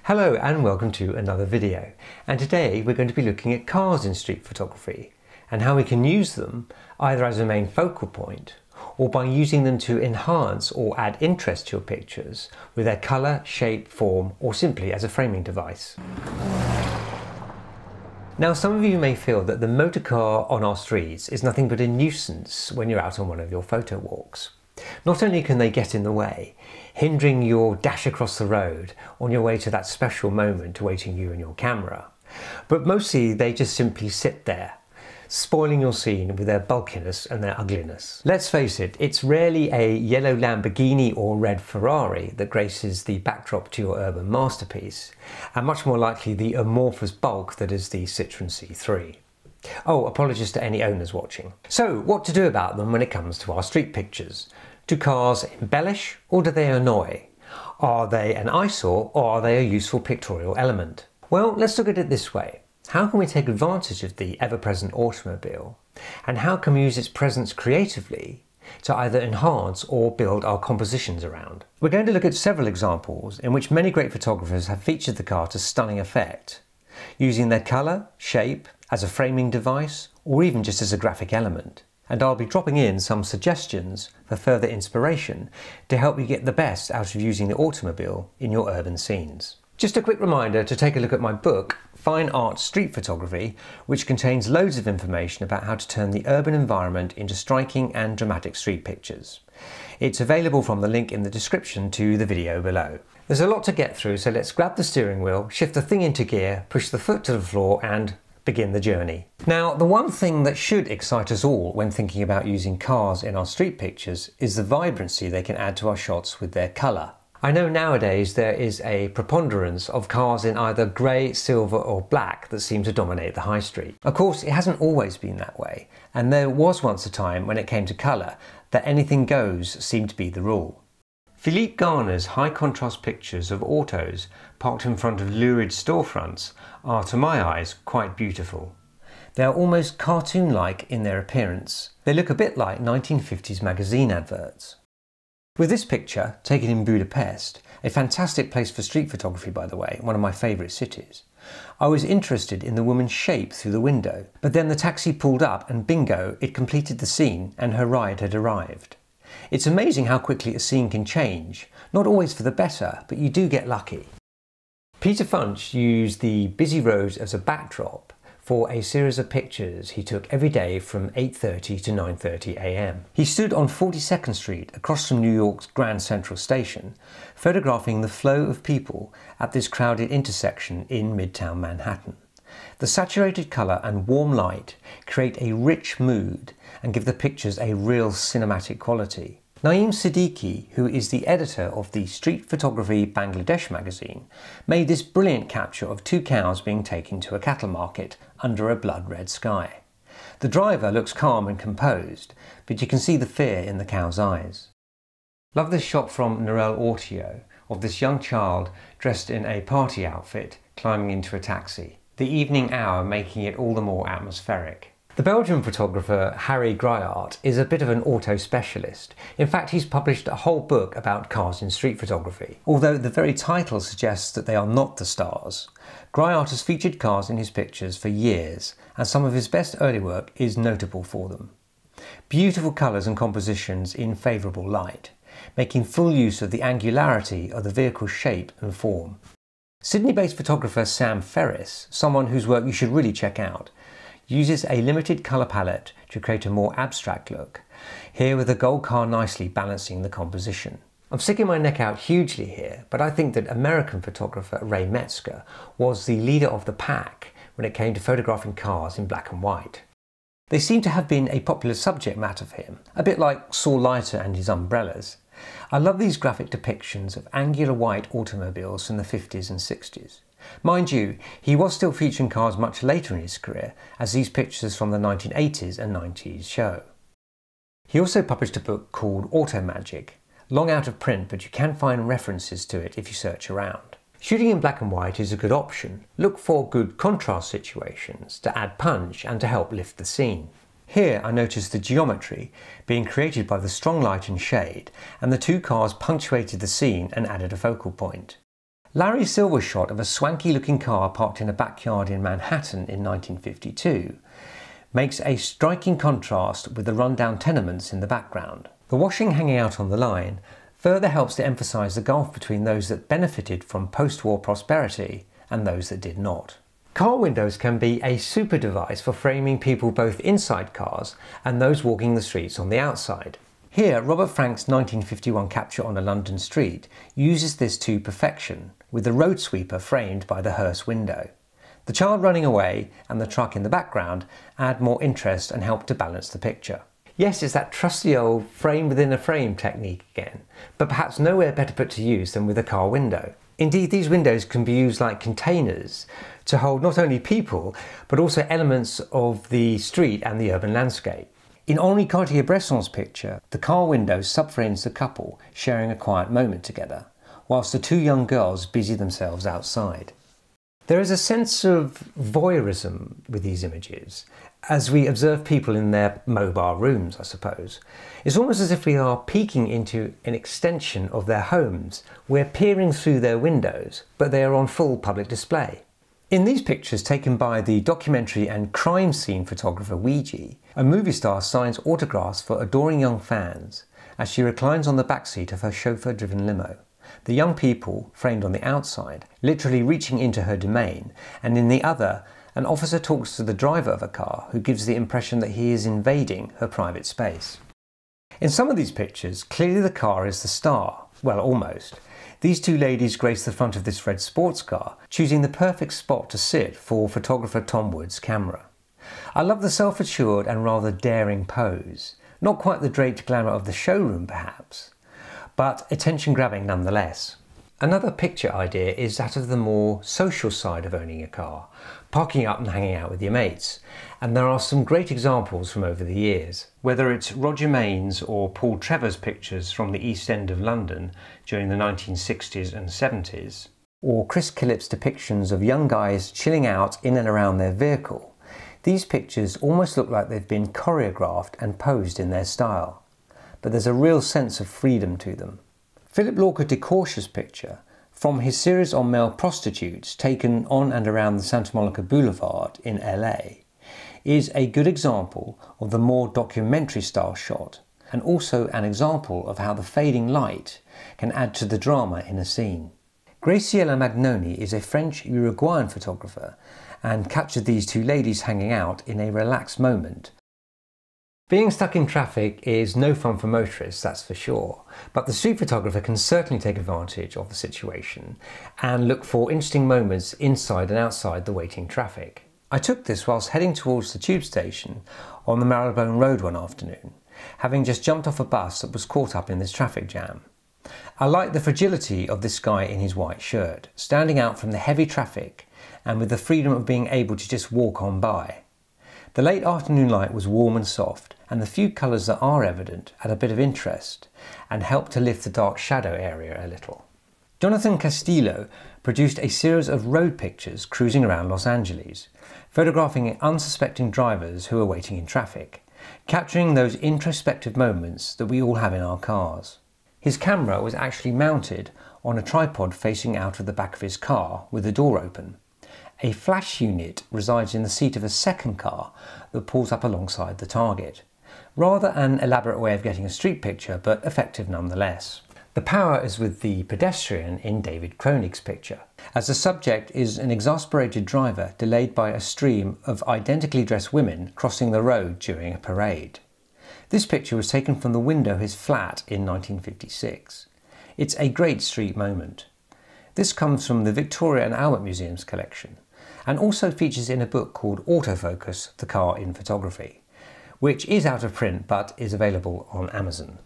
Hello and welcome to another video, and today we're going to be looking at cars in street photography and how we can use them either as a main focal point or by using them to enhance or add interest to your pictures with their colour, shape, form, or simply as a framing device. Now, some of you may feel that the motor car on our streets is nothing but a nuisance when you're out on one of your photo walks. Not only can they get in the way, hindering your dash across the road on your way to that special moment awaiting you and your camera, but mostly they just simply sit there, spoiling your scene with their bulkiness and their ugliness. Let's face it, it's rarely a yellow Lamborghini or red Ferrari that graces the backdrop to your urban masterpiece, and much more likely the amorphous bulk that is the Citroën C3. Oh, apologies to any owners watching. So, what to do about them when it comes to our street pictures? Do cars embellish or do they annoy? Are they an eyesore or are they a useful pictorial element? Well, let's look at it this way. How can we take advantage of the ever-present automobile? And how can we use its presence creatively to either enhance or build our compositions around? We're going to look at several examples in which many great photographers have featured the car to stunning effect, using their colour, shape, as a framing device, or even just as a graphic element. And I'll be dropping in some suggestions for further inspiration to help you get the best out of using the automobile in your urban scenes. Just a quick reminder to take a look at my book, Fine Art Street Photography, which contains loads of information about how to turn the urban environment into striking and dramatic street pictures. It's available from the link in the description to the video below. There's a lot to get through, so let's grab the steering wheel, shift the thing into gear, push the foot to the floor and begin the journey. Now, the one thing that should excite us all when thinking about using cars in our street pictures is the vibrancy they can add to our shots with their colour. I know nowadays there is a preponderance of cars in either grey, silver or black that seem to dominate the high street. Of course, it hasn't always been that way, and there was once a time when it came to colour that anything goes seemed to be the rule. Philippe Garner's high contrast pictures of autos parked in front of lurid storefronts are, to my eyes, quite beautiful. They are almost cartoon-like in their appearance. They look a bit like 1950s magazine adverts. With this picture, taken in Budapest, a fantastic place for street photography by the way, one of my favourite cities, I was interested in the woman's shape through the window, but then the taxi pulled up and bingo, it completed the scene and her ride had arrived. It's amazing how quickly a scene can change, not always for the better, but you do get lucky. Peter Funch used the busy roads as a backdrop for a series of pictures he took every day from 8:30 to 9:30 a.m. He stood on 42nd Street across from New York's Grand Central Station, photographing the flow of people at this crowded intersection in Midtown Manhattan. The saturated colour and warm light create a rich mood and give the pictures a real cinematic quality. Naeem Siddiqui, who is the editor of the Street Photography Bangladesh magazine, made this brilliant capture of two cows being taken to a cattle market under a blood-red sky. The driver looks calm and composed, but you can see the fear in the cow's eyes. Love this shot from Narelle Autio of this young child dressed in a party outfit climbing into a taxi, the evening hour making it all the more atmospheric. The Belgian photographer Harry Gruyaert is a bit of an auto specialist. In fact, he's published a whole book about cars in street photography. Although the very title suggests that they are not the stars, Gruyaert has featured cars in his pictures for years, and some of his best early work is notable for them. Beautiful colours and compositions in favourable light, making full use of the angularity of the vehicle's shape and form. Sydney-based photographer Sam Ferris, someone whose work you should really check out, uses a limited colour palette to create a more abstract look, here with the gold car nicely balancing the composition. I'm sticking my neck out hugely here, but I think that American photographer Ray Metzger was the leader of the pack when it came to photographing cars in black and white. They seem to have been a popular subject matter for him, a bit like Saul Leiter and his umbrellas. I love these graphic depictions of angular white automobiles from the 50s and 60s. Mind you, he was still featuring cars much later in his career, as these pictures from the 1980s and 90s show. He also published a book called Auto Magic, long out of print, but you can find references to it if you search around. Shooting in black and white is a good option. Look for good contrast situations to add punch and to help lift the scene. Here I noticed the geometry being created by the strong light and shade, and the two cars punctuated the scene and added a focal point. Larry Silver's shot of a swanky looking car parked in a backyard in Manhattan in 1952 makes a striking contrast with the rundown tenements in the background. The washing hanging out on the line further helps to emphasise the gulf between those that benefited from post-war prosperity and those that did not. Car windows can be a super device for framing people both inside cars and those walking the streets on the outside. Here, Robert Frank's 1951 capture on a London street uses this to perfection, with the road sweeper framed by the hearse window. The child running away and the truck in the background add more interest and help to balance the picture. Yes, it's that trusty old frame within a frame technique again, but perhaps nowhere better put to use than with a car window. Indeed, these windows can be used like containers to hold not only people, but also elements of the street and the urban landscape. In Henri Cartier-Bresson's picture, the car window subframes the couple sharing a quiet moment together, whilst the two young girls busy themselves outside. There is a sense of voyeurism with these images, as we observe people in their mobile rooms, I suppose. It's almost as if we are peeking into an extension of their homes. We're peering through their windows, but they are on full public display. In these pictures taken by the documentary and crime scene photographer Weegee, a movie star signs autographs for adoring young fans as she reclines on the backseat of her chauffeur-driven limo. The young people, framed on the outside, literally reaching into her domain, and in the other, an officer talks to the driver of a car who gives the impression that he is invading her private space. In some of these pictures, clearly the car is the star. Well, almost. These two ladies grace the front of this red sports car, choosing the perfect spot to sit for photographer Tom Wood's camera. I love the self-assured and rather daring pose. Not quite the draped glamour of the showroom, perhaps, but attention-grabbing nonetheless. Another picture idea is that of the more social side of owning a car, parking up and hanging out with your mates. And there are some great examples from over the years. Whether it's Roger Mains or Paul Trevor's pictures from the East End of London during the 1960s and 70s, or Chris Killip's depictions of young guys chilling out in and around their vehicle, these pictures almost look like they've been choreographed and posed in their style. But there's a real sense of freedom to them. Philip Lorca de Courche's picture, from his series on male prostitutes taken on and around the Santa Monica Boulevard in LA, is a good example of the more documentary style shot, and also an example of how the fading light can add to the drama in a scene. Graciela Magnoni is a French-Uruguayan photographer and captured these two ladies hanging out in a relaxed moment. Being stuck in traffic is no fun for motorists, that's for sure, but the street photographer can certainly take advantage of the situation and look for interesting moments inside and outside the waiting traffic. I took this whilst heading towards the tube station on the Marylebone Road one afternoon, having just jumped off a bus that was caught up in this traffic jam. I liked the fragility of this guy in his white shirt, standing out from the heavy traffic and with the freedom of being able to just walk on by. The late afternoon light was warm and soft, and the few colours that are evident add a bit of interest and help to lift the dark shadow area a little. Jonathan Castillo produced a series of road pictures cruising around Los Angeles, photographing unsuspecting drivers who are waiting in traffic, capturing those introspective moments that we all have in our cars. His camera was actually mounted on a tripod facing out of the back of his car with the door open. A flash unit resides in the seat of a second car that pulls up alongside the target. Rather an elaborate way of getting a street picture, but effective nonetheless. The power is with the pedestrian in David Koenig's picture, as the subject is an exasperated driver delayed by a stream of identically dressed women crossing the road during a parade. This picture was taken from the window of his flat in 1956. It's a great street moment. This comes from the Victoria and Albert Museum's collection, and also features in a book called Autofocus, The Car in Photography, which is out of print but is available on Amazon.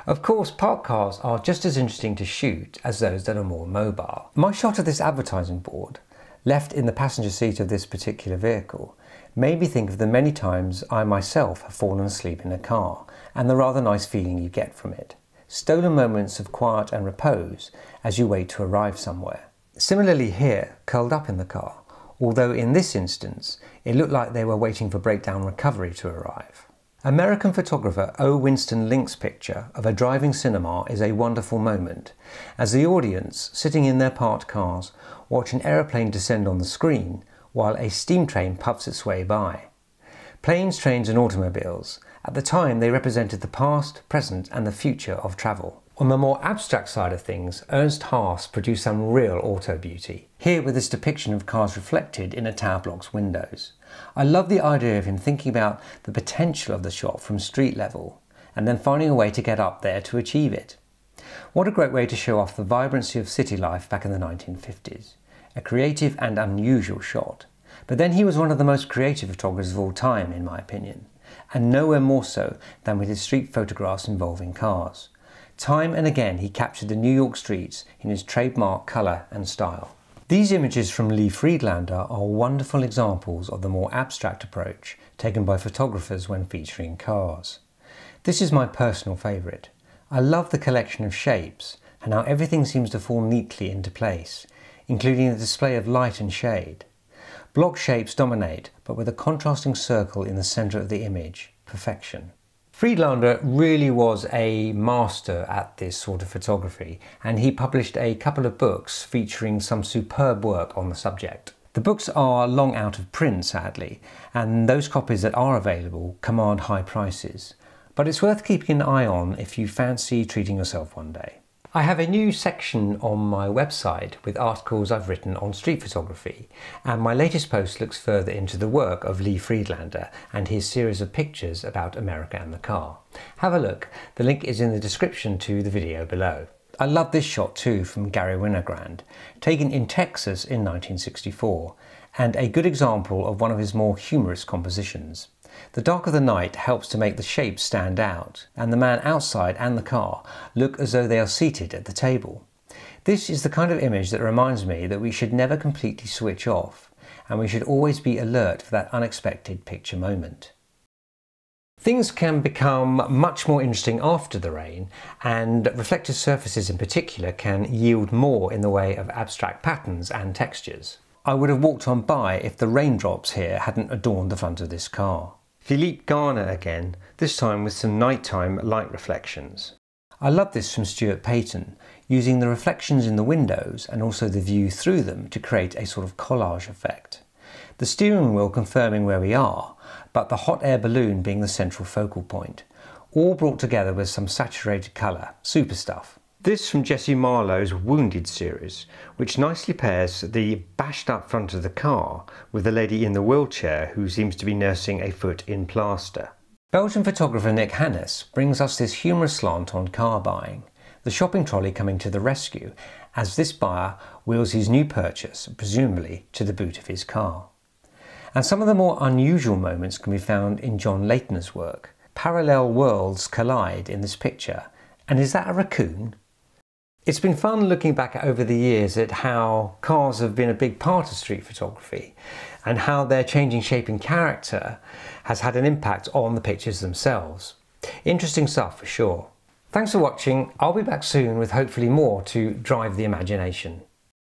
Of course, parked cars are just as interesting to shoot as those that are more mobile. My shot of this advertising board, left in the passenger seat of this particular vehicle, made me think of the many times I myself have fallen asleep in a car, and the rather nice feeling you get from it. Stolen moments of quiet and repose as you wait to arrive somewhere. Similarly here, curled up in the car, although in this instance it looked like they were waiting for breakdown recovery to arrive. American photographer O. Winston Link's picture of a driving cinema is a wonderful moment, as the audience, sitting in their parked cars, watch an aeroplane descend on the screen while a steam train puffs its way by. Planes, trains and automobiles, at the time they represented the past, present and the future of travel. On the more abstract side of things, Ernst Haas produced some real auto beauty, here with this depiction of cars reflected in a tower block's windows. I love the idea of him thinking about the potential of the shot from street level, and then finding a way to get up there to achieve it. What a great way to show off the vibrancy of city life back in the 1950s. A creative and unusual shot. But then he was one of the most creative photographers of all time, in my opinion, and nowhere more so than with his street photographs involving cars. Time and again he captured the New York streets in his trademark colour and style. These images from Lee Friedlander are wonderful examples of the more abstract approach taken by photographers when featuring cars. This is my personal favourite. I love the collection of shapes and how everything seems to fall neatly into place, including the display of light and shade. Block shapes dominate, but with a contrasting circle in the centre of the image. Perfection. Friedlander really was a master at this sort of photography, and he published a couple of books featuring some superb work on the subject. The books are long out of print, sadly, and those copies that are available command high prices. But it's worth keeping an eye on if you fancy treating yourself one day. I have a new section on my website with articles I've written on street photography, and my latest post looks further into the work of Lee Friedlander and his series of pictures about America and the car. Have a look, the link is in the description to the video below. I love this shot too from Garry Winogrand, taken in Texas in 1964, and a good example of one of his more humorous compositions. The dark of the night helps to make the shapes stand out, and the man outside and the car look as though they are seated at the table. This is the kind of image that reminds me that we should never completely switch off, and we should always be alert for that unexpected picture moment. Things can become much more interesting after the rain, and reflective surfaces in particular can yield more in the way of abstract patterns and textures. I would have walked on by if the raindrops here hadn't adorned the front of this car. Philippe Garner again, this time with some nighttime light reflections. I love this from Stuart Payton, using the reflections in the windows and also the view through them to create a sort of collage effect. The steering wheel confirming where we are, but the hot air balloon being the central focal point, all brought together with some saturated colour, super stuff. This from Jesse Marlowe's Wounded series, which nicely pairs the bashed up front of the car with the lady in the wheelchair who seems to be nursing a foot in plaster. Belgian photographer Nick Hannes brings us this humorous slant on car buying, the shopping trolley coming to the rescue as this buyer wheels his new purchase, presumably, to the boot of his car. And some of the more unusual moments can be found in John Layton's work. Parallel worlds collide in this picture, and is that a raccoon? It's been fun looking back over the years at how cars have been a big part of street photography and how their changing shape and character has had an impact on the pictures themselves. Interesting stuff for sure. Thanks for watching. I'll be back soon with hopefully more to drive the imagination.